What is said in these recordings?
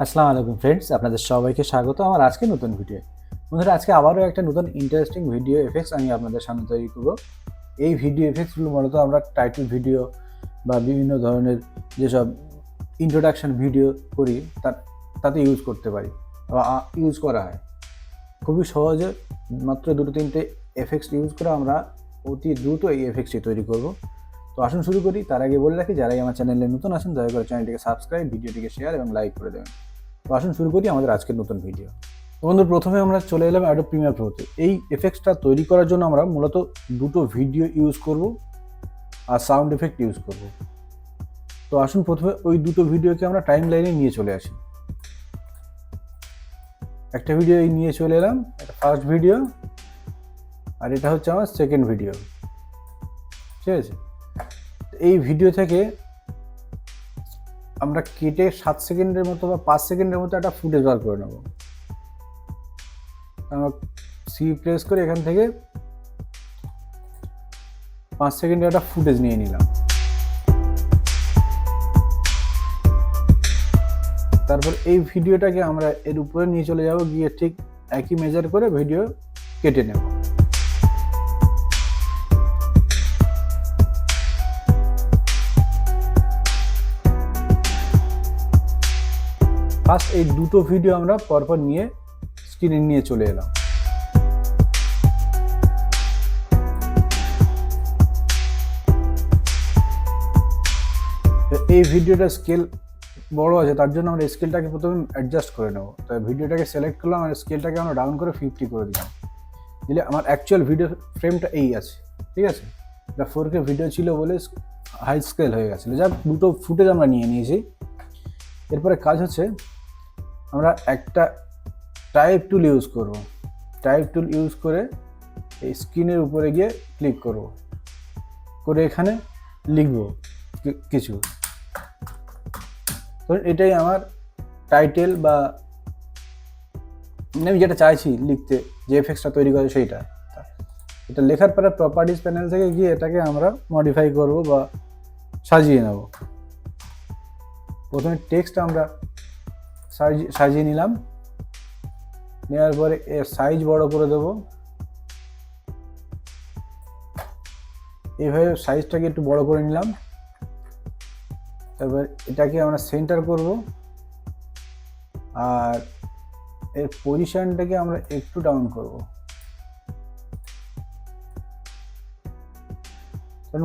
আসসালামু আলাইকুম ফ্রেন্ডস, আপনাদের সবাইকে স্বাগত আমার আজকে নতুন ভিডিও। বন্ধুরা, আজকে আবারও একটা নতুন ইন্টারেস্টিং ভিডিও এফেক্টস আমি আপনাদের সামনে তৈরি করব। এই ভিডিও এফেক্টসগুলো মূলত আমরা টাইটেল ভিডিও বা বিভিন্ন ধরনের যেসব ইন্ট্রোডাকশন ভিডিও করি তাতে ইউজ করতে পারি বা ইউজ করা হয়। খুবই সহজে মাত্র দুটো তিনটে এফেক্টস ইউজ করে আমরা অতি দ্রুত এই এফেক্টসটি তৈরি করব। তো আসুন শুরু করি। তার আগে বলে রাখি, যারাই আমার চ্যানেলে নতুন আছেন দয়া করে চ্যানেলটিকে সাবস্ক্রাইব, ভিডিওটিকে শেয়ার এবং লাইক করে দেবেন। তো আসুন শুরু করি আমাদের আজকের নতুন ভিডিও। বন্ধু, প্রথমে আমরা চলে এলাম অ্যাডোব প্রিমিয়ার প্রোতে। এই এফেক্টসটা তৈরি করার জন্য আমরা মূলত দুটো ভিডিও ইউজ করব আর সাউন্ড এফেক্ট ইউজ করব। তো আসুন প্রথমে ওই দুটো ভিডিওকে আমরা টাইম লাইনে নিয়ে চলে আসি। একটা ভিডিও নিয়ে চলে এলাম, এটা ফার্স্ট ভিডিও আর এটা হচ্ছে আমার সেকেন্ড ভিডিও। ঠিক আছে, এই ভিডিও থেকে আমরা কেটে 7 সেকেন্ডের মতো বা 5 সেকেন্ডের মতো একটা ফুটেজ বার করে নেব। আমরা সি প্রেস করে এখান থেকে 5 সেকেন্ডের একটা ফুটেজ নিয়ে নিলাম। তারপর এই ভিডিওটাকে আমরা এর উপরে নিয়ে চলে যাব, গিয়ে ঠিক একই মেজার করে ভিডিও কেটে নেব। ফার্স্ট এই দুটো ভিডিও আমরা পরপর নিয়ে স্ক্রিনে নিয়ে চলে এলাম। এই ভিডিওটা স্কেল বড় আছে, তার জন্য আমরা স্কেলটাকে প্রথমে অ্যাডজাস্ট করে নেব। তো ভিডিওটাকে সিলেক্ট করলাম আর স্কেলটাকে আমরা ডাউন করে 50 করে দিলাম। দিলে আমার অ্যাকচুয়াল ভিডিও ফ্রেমটা এই আছে। ঠিক আছে, এটা 4K ভিডিও ছিল বলে হাই স্কেল হয়ে গেছিলো। যাক, দুটো ফুটেজ আমরা নিয়ে নিয়েছি। এরপরে কাজ হচ্ছে আমরা একটা টাইপ টুল ইউজ করব। টাইপ টুল ইউজ করে এই স্ক্রিনের উপরে গিয়ে ক্লিক করব, করে এখানে লিখব কিছু। তো এটাই আমার টাইটেল বা আমি যেটা চাইছি লিখতে, যে এফেক্টসটা তৈরি করে সেইটা। এটা লেখার পরে প্রপার্টিজ প্যানেল থেকে গিয়ে এটাকে আমরা মডিফাই করব বা সাজিয়ে নেব। প্রথমে টেক্সট আমরা সাজিয়ে নিলাম, নেওয়ার পরে এর সাইজ বড় করে দেব। এইভাবে সাইজটাকে একটু বড় করে নিলাম। তারপর এটাকে আমরা সেন্টার করব আর এর পজিশনটাকে আমরা একটু ডাউন করব।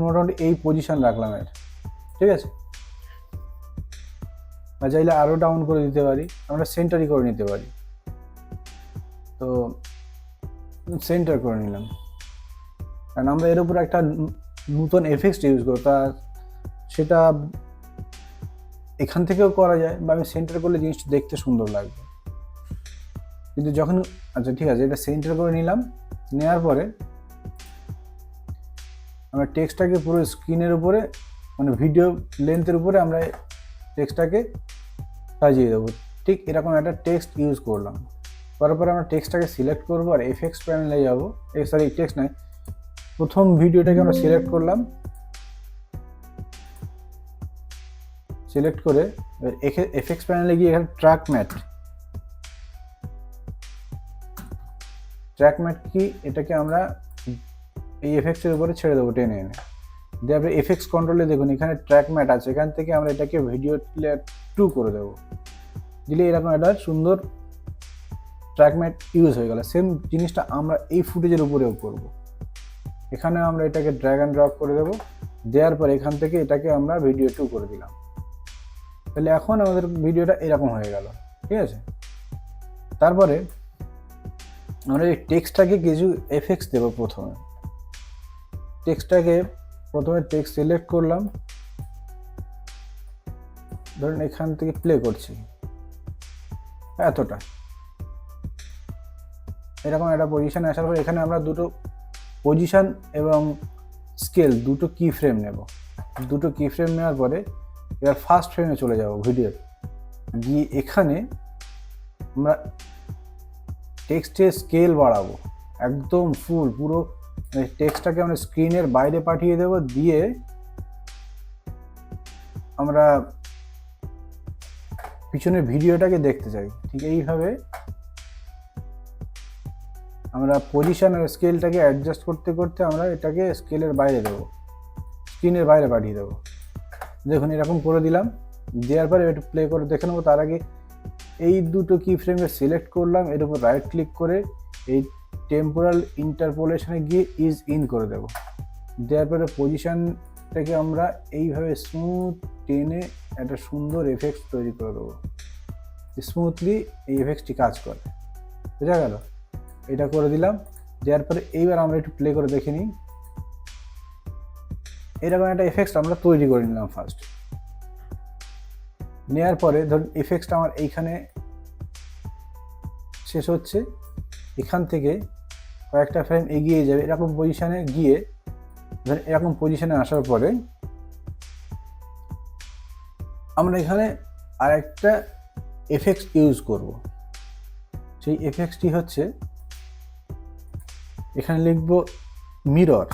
মোটামুটি এই পজিশন রাখলাম এর। ঠিক আছে, বা চাইলে আরও ডাউন করে দিতে পারি, আমরা সেন্টারই করে নিতে পারি। তো সেন্টার করে নিলাম, কারণ আমরা এর উপর একটা নতুন এফেক্টস ইউজ করব, তা সেটা এখান থেকেও করা যায়, বা আমি সেন্টার করলে জিনিসটা দেখতে সুন্দর লাগবে। কিন্তু যখন আচ্ছা ঠিক আছে, এটা সেন্টার করে নিলাম। নেওয়ার পরে আমরা টেক্সটটাকে পুরো স্ক্রিনের উপরে, মানে ভিডিও লেন্থের উপরে আমরা টেক্সটটাকে সাজিয়ে দেবো। ঠিক এরকম একটা টেক্সট ইউজ করলাম। তারপরে আমরা টেক্সটটাকে সিলেক্ট করবো আর এফেক্টস প্যানেলে যাবো। সরি, টেক্সট নয়, প্রথম ভিডিওটাকে আমরা সিলেক্ট করলাম। সিলেক্ট করে এফেক্টস প্যানেলে গিয়ে এখানে ট্র্যাক ম্যাট কি, এটাকে আমরা এই এফেক্টসের উপরে ছেড়ে দেবো টেনে এনে। দিয়ে আপনি এফেক্টস কন্ট্রোলে দেখুন এখানে ট্র্যাক ম্যাট আছে, এখান থেকে আমরা এটাকে ভিডিও লেয়ার 2 করে দেবো। দিলে এরকম একটা সুন্দর ট্র্যাক ম্যাট ইউজ হয়ে গেল। সেম জিনিসটা আমরা এই ফুটেজের উপরেও করব। এখানে আমরা এটাকে ড্র্যাগ অ্যান্ড ড্রপ করে দেবো। দেওয়ার পর এখান থেকে এটাকে আমরা ভিডিও 2 করে দিলাম। তাহলে এখন আমাদের ভিডিওটা এরকম হয়ে গেল। ঠিক আছে, তারপরে আমরা এই টেক্সটটাকে কিছু এফেক্টস দেবো। প্রথমে টেক্সট সিলেক্ট করলাম, ধরুন এখান থেকে প্লে করছি এতটা, এরকম একটা পজিশনে আসার পর এখানে আমরা দুটো পজিশন এবং স্কেল দুটো কি ফ্রেম নেব। দুটো কি ফ্রেম নেওয়ার পরে এবার ফার্স্ট ফ্রেমে চলে যাব ভিডিওর, গিয়ে এখানে আমরা টেক্সটের স্কেল বাড়াবো একদম ফুল, পুরো টেক্সটটাকে আমরা স্ক্রিনের বাইরে পাঠিয়ে দেব। দিয়ে আমরা পিছনের ভিডিওটাকে দেখতে চাই। ঠিক এইভাবে আমরা পজিশন আর স্কেলটাকে অ্যাডজাস্ট করতে করতে আমরা এটাকে স্কেলের বাইরে দেবো, স্ক্রিনের বাইরে পাঠিয়ে দেবো। দেখুন এরকম করে দিলাম। দেওয়ার পরে একটু প্লে করে দেখে নেবো। তার আগে এই দুটো কি ফ্রেমে সিলেক্ট করলাম, এর উপর রাইট ক্লিক করে এই টেম্পোরাল ইন্টারপোলেশনে গিয়ে ইজ ইন করে দেবো। দেওয়ার পরে পজিশনটাকে আমরা এইভাবে স্মুথ টেনে একটা সুন্দর এফেক্ট তৈরি করে দেবো। স্মুথলি এই এফেক্টটি কাজ করে, বোঝা গেল? এটা করে দিলাম। দেওয়ার পরে এইবার আমরা একটু প্লে করে দেখে নিই। এরকম একটা এফেক্ট আমরা তৈরি করে নিলাম ফার্স্ট। নেওয়ার পরে ধরুন এফেক্টটা আমার এইখানে শেষ হচ্ছে, এখান থেকে কয়েকটা ফ্রেম এগিয়ে যাবে এরকম পজিশানে গিয়ে, ধরুন এরকম পজিশানে আসার পরে আমরা এখানে আর একটা এফেক্ট ইউজ করব। সেই এফেক্টটি হচ্ছে, এখানে লিখব মিরর।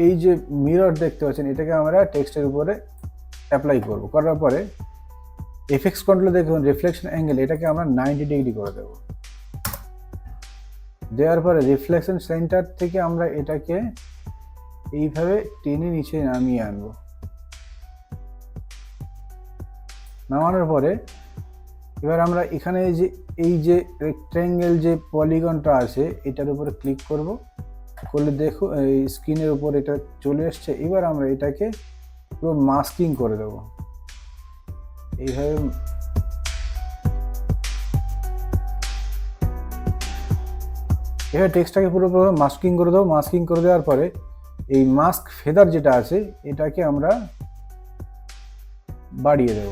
এই যে মিরর দেখতে পাচ্ছেন, এটাকে আমরা টেক্সটের উপরে অ্যাপ্লাই করব। করার পরে এফেক্টস কন্ট্রোলে দেখুন রিফ্লেকশন অ্যাঙ্গেল, এটাকে আমরা 90 ডিগ্রি করে দেব। দেওয়ার পরে রিফ্লেকশন সেন্টার থেকে আমরা এটাকে এইভাবে টেনে নিচে নামিয়ে আনবো। নামানোর পরে এবার আমরা এখানে এই যে রেক্ট্যাঙ্গেল যে পলিগনটা আছে এটার উপরে ক্লিক করব। করলে দেখো এই স্ক্রিনের উপর এটা চলে এসছে। এবার আমরা এটাকে পুরো মাস্কিং করে দেব এইভাবে। এবার টেক্সটটাকে পুরো মাস্কিং করে দেবো। মাস্কিং করে দেওয়ার পরে এই মাস্ক ফেদার যেটা আছে এটাকে আমরা বাড়িয়ে দেব।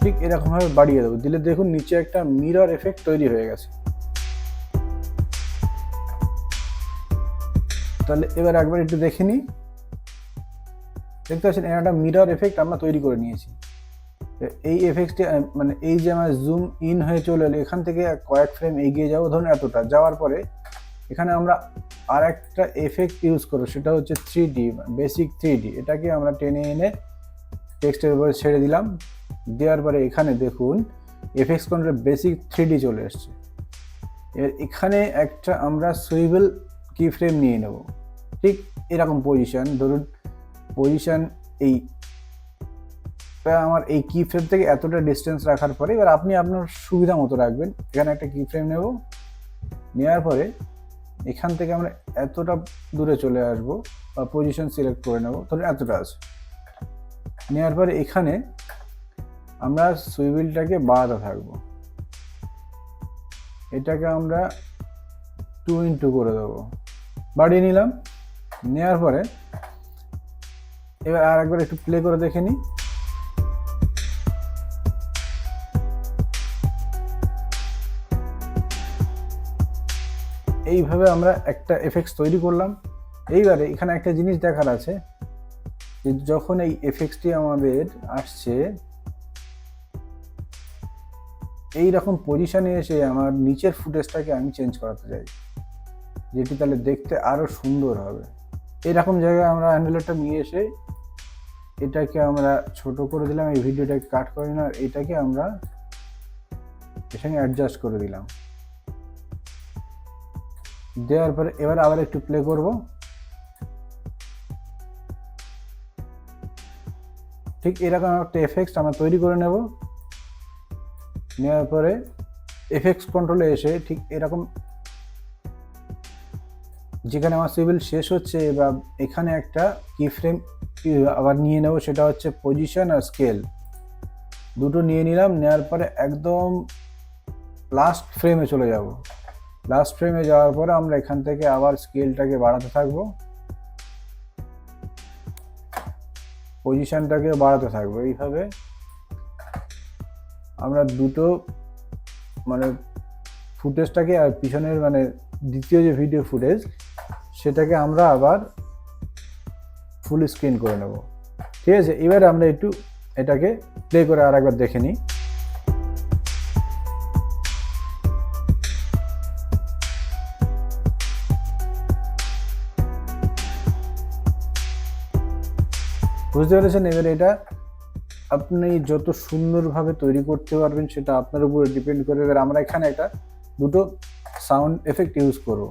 ঠিক এরকমভাবে বাড়িয়ে দেবো। দিলে দেখুন নিচে একটা মিরর এফেক্ট তৈরি হয়ে গেছে। তাহলে এবার একবার একটু দেখে নিই। দেখতে পাচ্ছেন একটা মিরর এফেক্ট আমরা তৈরি করে নিয়েছি। এই এফেক্টটি মানে এই যে আমার জুম ইন হয়ে চলে এলো, এখান থেকে কয়েক ফ্রেম এগিয়ে যাবো, ধরুন এতটা যাওয়ার পরে এখানে আমরা আর একটা এফেক্ট ইউজ করবো, সেটা হচ্ছে 3D বেসিক 3D। এটাকে আমরা টেনে এনে টেক্সটের উপরে ছেড়ে দিলাম। দেওয়ার পরে এখানে দেখুন এফেক্টস কন্ট্রোলে বেসিক 3D চলে এসছে। এখানে একটা আমরা সুইভেল কি ফ্রেম নিয়ে নেব। ঠিক এরকম পজিশন, ধরুন পজিশন এই আমার এই কি ফ্রেম থেকে এতটা ডিস্টেন্স রাখার পরে এবার আপনি আপনার সুবিধা মতো রাখবেন। এখানে একটা কি ফ্রেম নেব। নেওয়ার পরে এখান থেকে আমরা এতটা দূরে চলে আসব বা পজিশন সিলেক্ট করে নেব, ধরুন এতটা আছে। নেওয়ার পরে এখানে আমরা সুইভেলটাকে বাড়াতে থাকবো। এটাকে আমরা 2x2 করে দেবো, বাড়িয়ে নিলাম। নেওয়ার পরে এবার আর একবার একটু প্লে করে দেখে নিই। এইভাবে আমরা একটা এফেক্টস তৈরি করলাম। এইবারে এখানে একটা জিনিস দেখার আছে যে যখন এই এফেক্টসটি আমাদের আসছে এই রকম পজিশনে এসে আমার নিচের ফুটেজটাকে আমি চেঞ্জ করাতে চাই, যেটি তাহলে দেখতে আরো সুন্দর হবে। এইরকম জায়গায় আমরা হ্যান্ডেলটা নিয়ে এসে এটাকে আমরা ছোট করে দিলাম, এই ভিডিওটাকে কাট করে নিলাম, এটাকে আমরা এর সঙ্গে অ্যাডজাস্ট করে দিলাম। দেওয়ার পরে এবার আবার একটু প্লে করব। ঠিক এরকম একটা এফেক্টস আমরা তৈরি করে নেব। নেওয়ার পরে এফেক্টস কন্ট্রোলে এসে ঠিক এরকম যেখানে আমার সুইভেল শেষ হচ্ছে বা এখানে একটা কি ফ্রেম আবার নিয়ে নেব, সেটা হচ্ছে পজিশন আর স্কেল দুটো নিয়ে নিলাম। নেওয়ার পরে একদম লাস্ট ফ্রেমে চলে যাব। লাস্ট ফ্রেমে যাওয়ার পরে আমরা এখান থেকে আবার স্কেলটাকে বাড়াতে থাকবো, পজিশনটাকে বাড়াতে থাকবো। এইভাবে আমরা দুটো মানে ফুটেজটাকে আর পিছনের মানে দ্বিতীয় যে ভিডিও ফুটেজ সেটাকে আমরা আবার ফুল স্ক্রিন করে নেব। ঠিক আছে, এবারে আমরা একটু এটাকে প্লে করে আর একবার দেখে নিই। বুঝতে পেরেছেন? এবার এটা আপনি যত সুন্দরভাবে তৈরি করতে পারবেন সেটা আপনার উপরে ডিপেন্ড করে। এবার আমরা এখানে দুটো সাউন্ড এফেক্ট ইউজ করব।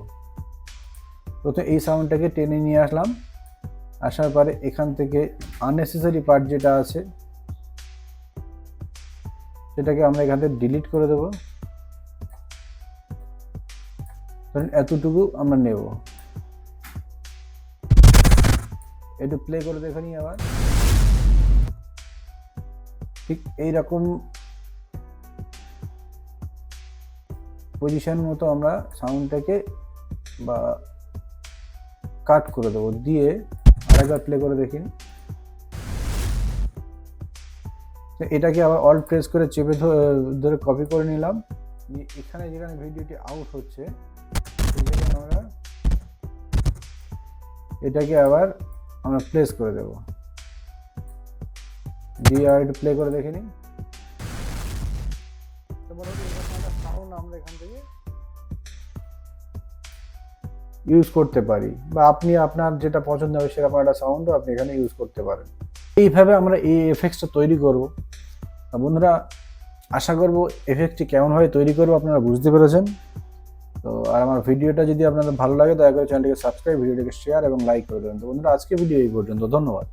প্রথমে এই সাউন্ডটাকে টেনে নিয়ে আসলাম, আসার পরে এখান থেকে আননেসেসারি পার্ট যেটা আছে সেটাকে আমরা এখান থেকে ডিলিট করে দেবো। ধরুন এতটুকু আমরা নেব, একটু প্লে করে দেখে নিই আবার। ঠিক এইরকম পজিশন মতো আমরা সাউন্ডটাকে বা কাট করে দেবো, দিয়ে আরেকবার প্লে করে দেখিন। এটাকে আবার অল্ট প্রেস করে চেপে ধরে কপি করে নিলাম। এখানে যেখানে ভিডিওটি আউট হচ্ছে আমরা এটাকে আবার আমরা প্লেস করে দেব, দিয়ে আর একটু প্লে করে দেখে নিই। সাউন্ড আমরা এখান থেকে ইউজ করতে পারি, বা আপনি আপনার যেটা পছন্দ হবে সেরকম একটা সাউন্ডও আপনি এখানে ইউজ করতে পারেন। এইভাবে আমরা এই এফেক্টসটা তৈরি করব। বন্ধুরা, আশা করব এফেক্টটি কেমনভাবে তৈরি করবো আপনারা বুঝতে পেরেছেন। তো আর আমার ভিডিওটা যদি আপনাদের ভালো লাগে দয়া করে চ্যানেলটিকে সাবস্ক্রাইব, ভিডিওটিকে শেয়ার এবং লাইক করে দেবেন। তো বন্ধুরা, আজকে ভিডিও এই পর্যন্ত। ধন্যবাদ।